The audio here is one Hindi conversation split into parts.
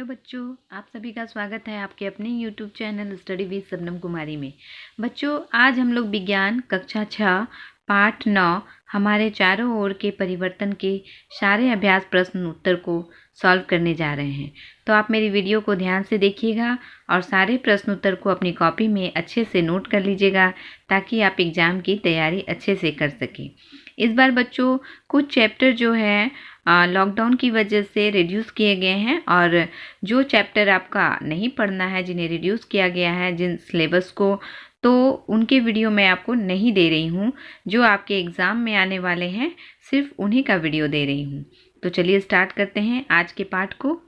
बच्चों, आप सभी का स्वागत है आपके अपने YouTube channel study with Shabnam Kumari में। बच्चों, आज हम लोग विज्ञान कक्षा 6 पाठ 9 हमारे चारों ओर के परिवर्तन के सारे अभ्यास प्रश्न उत्तर को सॉल्व करने जा रहे हैं। तो आप मेरी वीडियो को ध्यान से देखिएगा और सारे प्रश्न उत्तर को अपनी कॉपी में अच्छे से नोट कर लीजिएगा ताकि आप एग्ज़ाम की तैयारी अच्छे से कर सकें। इस बार बच्चों कुछ चैप्टर जो है लॉकडाउन की वजह से रिड्यूस किए गए हैं और जो चैप्टर आपका नहीं पढ़ना है, जिन्हें रिड्यूस किया गया है जिन सिलेबस को, तो उनके वीडियो मैं आपको नहीं दे रही हूँ। जो आपके एग्ज़ाम में आने वाले हैं सिर्फ उन्हीं का वीडियो दे रही हूँ। तो चलिए स्टार्ट करते हैं आज के पाठ को।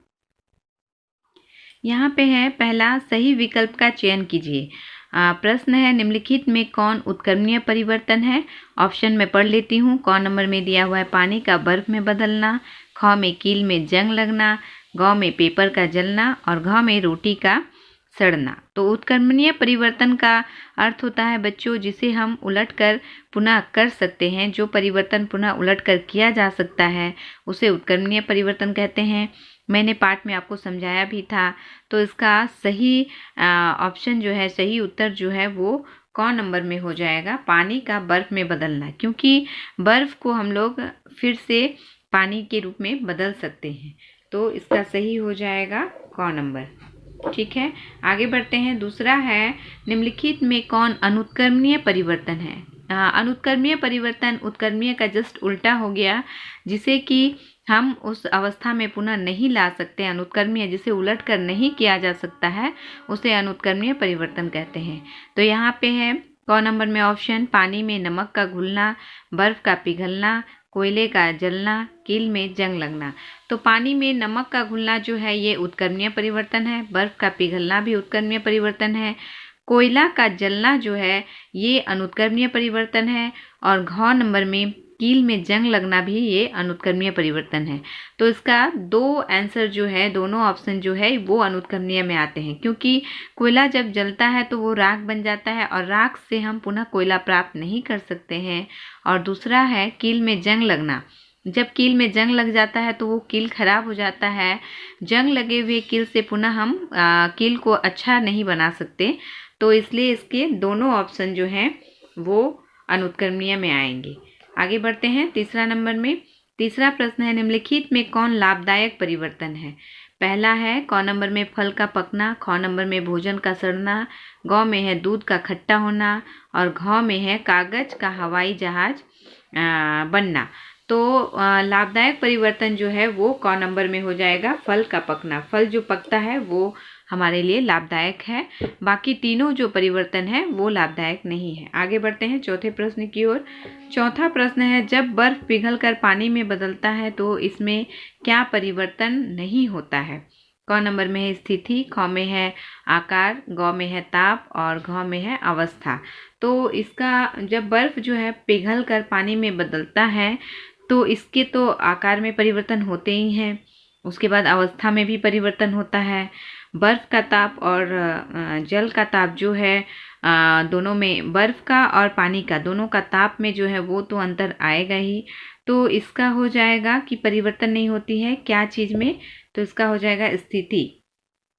यहाँ पे है पहला, सही विकल्प का चयन कीजिए। प्रश्न है, निम्नलिखित में कौन उत्क्रमणीय परिवर्तन है। ऑप्शन में पढ़ लेती हूँ। क नंबर में दिया हुआ है पानी का बर्फ में बदलना, ख में कील में जंग लगना, ग में पेपर का जलना और घ में रोटी का सड़ना। तो उत्क्रमणीय परिवर्तन का अर्थ होता है बच्चों जिसे हम उलटकर पुनः कर सकते हैं। जो परिवर्तन पुनः उलटकर किया जा सकता है उसे उत्क्रमणीय परिवर्तन कहते हैं। मैंने पाठ में आपको समझाया भी था। तो इसका सही ऑप्शन जो है, सही उत्तर जो है वो क नंबर में हो जाएगा, पानी का बर्फ में बदलना, क्योंकि बर्फ को हम लोग फिर से पानी के रूप में बदल सकते हैं। तो इसका सही हो जाएगा क नंबर। ठीक है, आगे बढ़ते हैं। दूसरा है, निम्नलिखित में कौन अनुत्क्रमणीय परिवर्तन है। अनुत्क्रमणीय परिवर्तन उत्क्रमणीय का जस्ट उल्टा हो गया, जिसे कि हम उस अवस्था में पुनः नहीं ला सकते। अनुत्क्रमणीय जिसे उलट कर नहीं किया जा सकता है उसे अनुत्क्रमणीय परिवर्तन कहते हैं। तो यहाँ पे है क नंबर में ऑप्शन, पानी में नमक का घुलना, बर्फ का पिघलना, कोयले का जलना, कील में जंग लगना। तो पानी में नमक का घुलना जो है ये उत्क्रमणीय परिवर्तन है, बर्फ का पिघलना भी उत्क्रमणीय परिवर्तन है, कोयला का जलना जो है ये अनुत्क्रमणीय परिवर्तन है और घ नंबर में कील में जंग लगना भी ये अनुत्क्रमणीय परिवर्तन है। तो इसका दो आंसर जो है, दोनों ऑप्शन जो है वो अनुत्क्रमणीय में आते हैं, क्योंकि कोयला जब जलता है तो वो राख बन जाता है और राख से हम पुनः कोयला प्राप्त नहीं कर सकते हैं। और दूसरा है कील में जंग लगना। जब कील में जंग लग जाता है तो वो कील खराब हो जाता है। जंग लगे हुए कील से पुनः हम कील को अच्छा नहीं बना सकते। तो इसलिए इसके दोनों ऑप्शन जो हैं वो अनुत्क्रमणीय में आएंगे। आगे बढ़ते हैं तीसरा नंबर में। तीसरा प्रश्न है, निम्नलिखित में कौन लाभदायक परिवर्तन है। पहला है क नंबर में फल का पकना, ख नंबर में भोजन का सड़ना, ग में है दूध का खट्टा होना और घ में है कागज का हवाई जहाज बनना। तो लाभदायक परिवर्तन जो है वो क नंबर में हो जाएगा, फल का पकना। फल जो पकता है वो हमारे लिए लाभदायक है, बाकी तीनों जो परिवर्तन है वो लाभदायक नहीं है। आगे बढ़ते हैं चौथे प्रश्न की ओर। चौथा प्रश्न है, जब बर्फ पिघलकर पानी में बदलता है तो इसमें क्या परिवर्तन नहीं होता है। क नंबर में है स्थिति, ख में है आकार, ग में है ताप और घ में है अवस्था। तो इसका जब बर्फ जो है पिघल कर पानी में बदलता है तो इसके तो आकार में परिवर्तन होते ही हैं, उसके बाद अवस्था में भी परिवर्तन होता है। बर्फ का ताप और जल का ताप जो है दोनों में, बर्फ का और पानी का दोनों का ताप में जो है वो तो अंतर आएगा ही। तो इसका हो जाएगा कि परिवर्तन नहीं होती है क्या चीज़ में, तो इसका हो जाएगा स्थिति।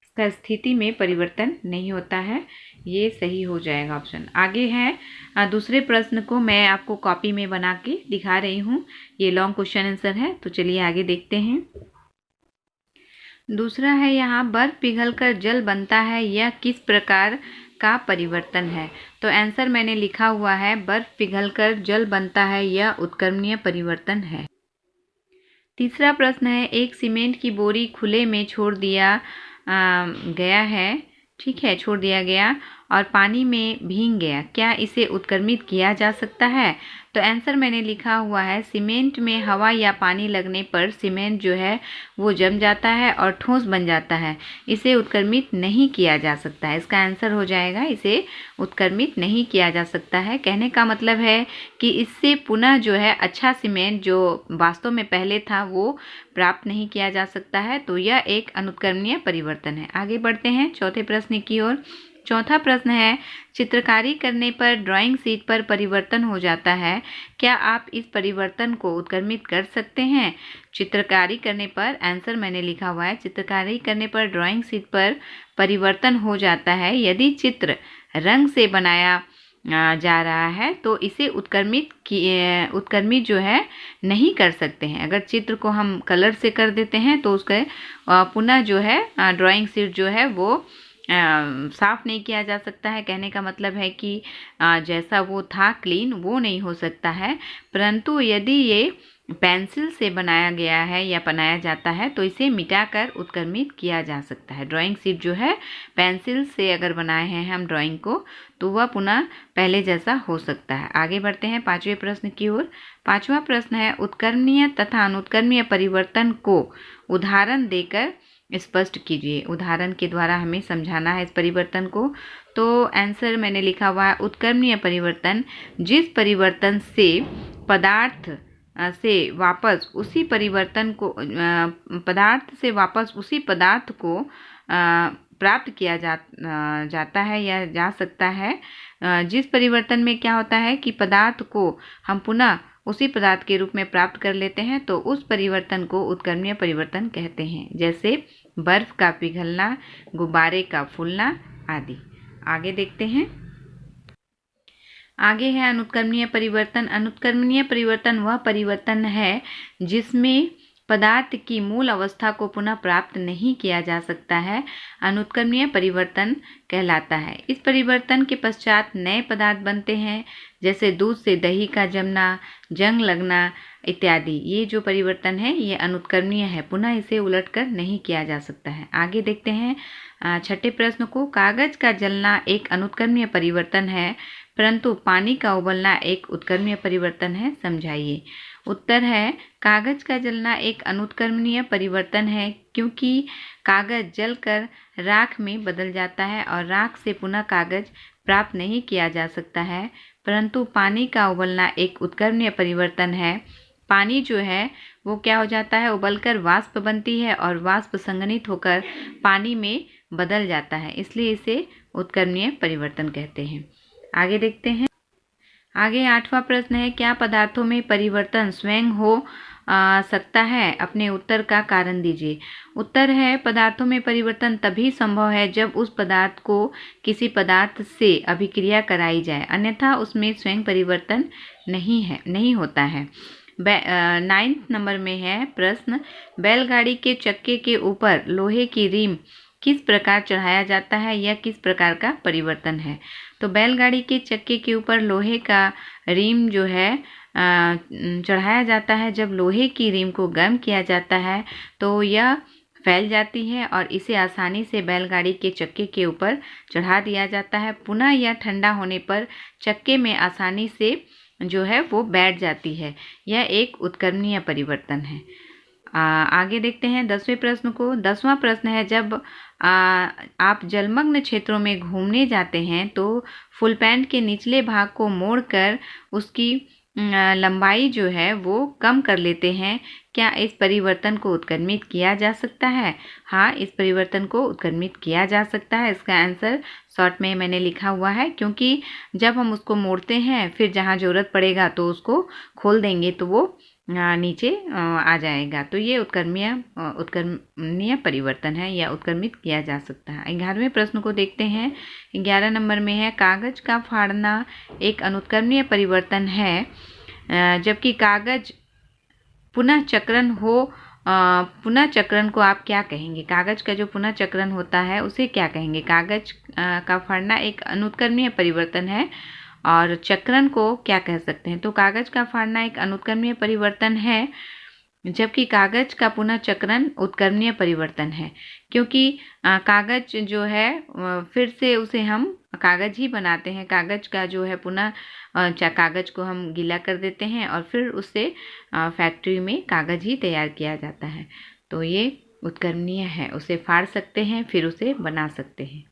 इसका स्थिति में परिवर्तन नहीं होता है, ये सही हो जाएगा ऑप्शन। आगे है दूसरे प्रश्न को मैं आपको कॉपी में बना के दिखा रही हूँ, ये लॉन्ग क्वेश्चन आंसर है। तो चलिए आगे देखते हैं। दूसरा है यहाँ, बर्फ पिघलकर जल बनता है, यह किस प्रकार का परिवर्तन है। तो आंसर मैंने लिखा हुआ है, बर्फ पिघलकर जल बनता है, यह उत्क्रमणीय परिवर्तन है। तीसरा प्रश्न है, एक सीमेंट की बोरी खुले में छोड़ दिया गया है, ठीक है, छोड़ दिया गया और पानी में भीग गया, क्या इसे उत्क्रमित किया जा सकता है। तो आंसर मैंने लिखा हुआ है, सीमेंट में हवा या पानी लगने पर सीमेंट जो है वो जम जाता है और ठोस बन जाता है, इसे उत्क्रमित नहीं किया जा सकता है। इसका आंसर हो जाएगा, इसे उत्क्रमित नहीं किया जा सकता है। कहने का मतलब है कि इससे पुनः जो है अच्छा सीमेंट जो वास्तव में पहले था वो प्राप्त नहीं किया जा सकता है। तो यह एक अनुत्क्रमणीय परिवर्तन है। आगे बढ़ते हैं चौथे प्रश्न की ओर। चौथा प्रश्न है, चित्रकारी करने पर ड्राइंग शीट पर परिवर्तन हो जाता है, क्या आप इस परिवर्तन को उत्क्रमित कर सकते हैं? चित्रकारी करने पर, आंसर मैंने लिखा हुआ है, चित्रकारी करने पर ड्राइंग शीट पर परिवर्तन हो जाता है यदि चित्र रंग से बनाया जा रहा है तो इसे उत्क्रमित जो है नहीं कर सकते हैं। अगर चित्र को हम कलर से कर देते हैं तो उसके पुनः जो है ड्राइंग शीट जो है वो साफ नहीं किया जा सकता है। कहने का मतलब है कि जैसा वो था क्लीन वो नहीं हो सकता है, परंतु यदि ये पेंसिल से बनाया गया है या बनाया जाता है तो इसे मिटाकर उत्क्रमित किया जा सकता है। ड्राइंग शीट जो है पेंसिल से अगर बनाए हैं हम ड्राइंग को तो वह पुनः पहले जैसा हो सकता है। आगे बढ़ते हैं पांचवें प्रश्न की ओर। पांचवा प्रश्न है, उत्कर्मीय तथा अनुत्कर्मीय परिवर्तन को उदाहरण देकर स्पष्ट कीजिए। उदाहरण के द्वारा हमें समझाना है इस परिवर्तन को। तो आंसर मैंने लिखा हुआ है, उत्कर्मीय परिवर्तन जिस परिवर्तन से पदार्थ से वापस उसी पदार्थ को प्राप्त किया जाता है या जा सकता है। जिस परिवर्तन में क्या होता है कि पदार्थ को हम पुनः उसी पदार्थ के रूप में प्राप्त कर लेते हैं तो उस परिवर्तन को उत्कर्मीय परिवर्तन कहते हैं, जैसे बर्फ का पिघलना, गुब्बारे का फूलना आदि। आगे देखते हैं। आगे है अनुत्कर्मीय परिवर्तन। अनुत्कर्मीय परिवर्तन वह परिवर्तन है जिसमें पदार्थ की मूल अवस्था को पुनः प्राप्त नहीं किया जा सकता है, अनुत्कर्मीय परिवर्तन कहलाता है। इस परिवर्तन के पश्चात नए पदार्थ बनते हैं, जैसे दूध से दही का जमना, जंग लगना इत्यादि। ये जो परिवर्तन है ये अनुत्कर्मीय है, पुनः इसे उलटकर नहीं किया जा सकता है। आगे देखते हैं छठे प्रश्न को। कागज का जलना एक अनुत्कर्मीय परिवर्तन है, परंतु पानी का उबलना एक उत्कर्मीय परिवर्तन है, समझाइए। उत्तर है, कागज का जलना एक अनुत्कर्मीय परिवर्तन है क्योंकि कागज जलकर राख में बदल जाता है और राख से पुनः कागज प्राप्त नहीं किया जा सकता है, परंतु पानी का उबलना एक उत्कर्मीय परिवर्तन है। पानी जो है वो क्या हो जाता है, उबलकर वाष्प बनती है और वाष्प संघनित होकर पानी में बदल जाता है, इसलिए इसे उत्कर्मीय परिवर्तन कहते हैं। आगे देखते हैं। आगे आठवां प्रश्न है, क्या पदार्थों में परिवर्तन स्वयं हो सकता है? अपने उत्तर का कारण दीजिए। उत्तर है, पदार्थों में परिवर्तन तभी संभव है जब उस पदार्थ को किसी पदार्थ से अभिक्रिया कराई जाए, अन्यथा उसमें स्वयं परिवर्तन नहीं होता है। 9th नंबर में है प्रश्न, बैलगाड़ी के चक्के के ऊपर लोहे की रिम किस प्रकार चढ़ाया जाता है, यह किस प्रकार का परिवर्तन है? तो बैलगाड़ी के चक्के के ऊपर लोहे का रिम जो है चढ़ाया जाता है। जब लोहे की रिम को गर्म किया जाता है तो यह फैल जाती है और इसे आसानी से बैलगाड़ी के चक्के के ऊपर चढ़ा दिया जाता है। पुनः यह ठंडा होने पर चक्के में आसानी से जो है वो बैठ जाती है। यह एक उत्कर्मीय परिवर्तन है। आगे देखते हैं 10वें प्रश्न को। 10वां प्रश्न है, जब आप जलमग्न क्षेत्रों में घूमने जाते हैं तो फुल पैंट के निचले भाग को मोड़कर उसकी लंबाई जो है वो कम कर लेते हैं, क्या इस परिवर्तन को उत्क्रमित किया जा सकता है? हाँ, इस परिवर्तन को उत्क्रमित किया जा सकता है। इसका आंसर शॉर्ट में मैंने लिखा हुआ है, क्योंकि जब हम उसको मोड़ते हैं फिर जहाँ ज़रूरत पड़ेगा तो उसको खोल देंगे तो वो नीचे आ जाएगा। तो ये उत्क्रमणीय परिवर्तन है या उत्क्रमित किया जा सकता है। 11वें प्रश्न को देखते हैं। 11 नंबर में है, कागज का फाड़ना एक अनुत्क्रमणीय परिवर्तन है, जबकि कागज पुनः चक्रण को आप क्या कहेंगे? कागज का जो पुनः चक्रण होता है उसे क्या कहेंगे? कागज का फाड़ना एक अनुत्क्रमणीय परिवर्तन है और चक्रण को क्या कह सकते हैं? तो कागज का फाड़ना एक अनुत्क्रमणीय परिवर्तन है, जबकि कागज का पुनः चक्रण उत्क्रमणीय परिवर्तन है, क्योंकि कागज जो है फिर से उसे हम कागज ही बनाते हैं। कागज का जो है पुनः कागज को हम गीला कर देते हैं और फिर उससे फैक्ट्री में कागज ही तैयार किया जाता है। तो ये उत्क्रमणीय है, उसे फाड़ सकते हैं फिर उसे बना सकते हैं।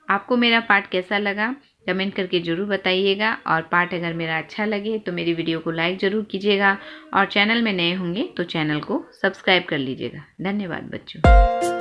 आपको मेरा पाठ कैसा लगा कमेंट करके ज़रूर बताइएगा, और पाठ अगर मेरा अच्छा लगे तो मेरी वीडियो को लाइक ज़रूर कीजिएगा, और चैनल में नए होंगे तो चैनल को सब्सक्राइब कर लीजिएगा। धन्यवाद बच्चों।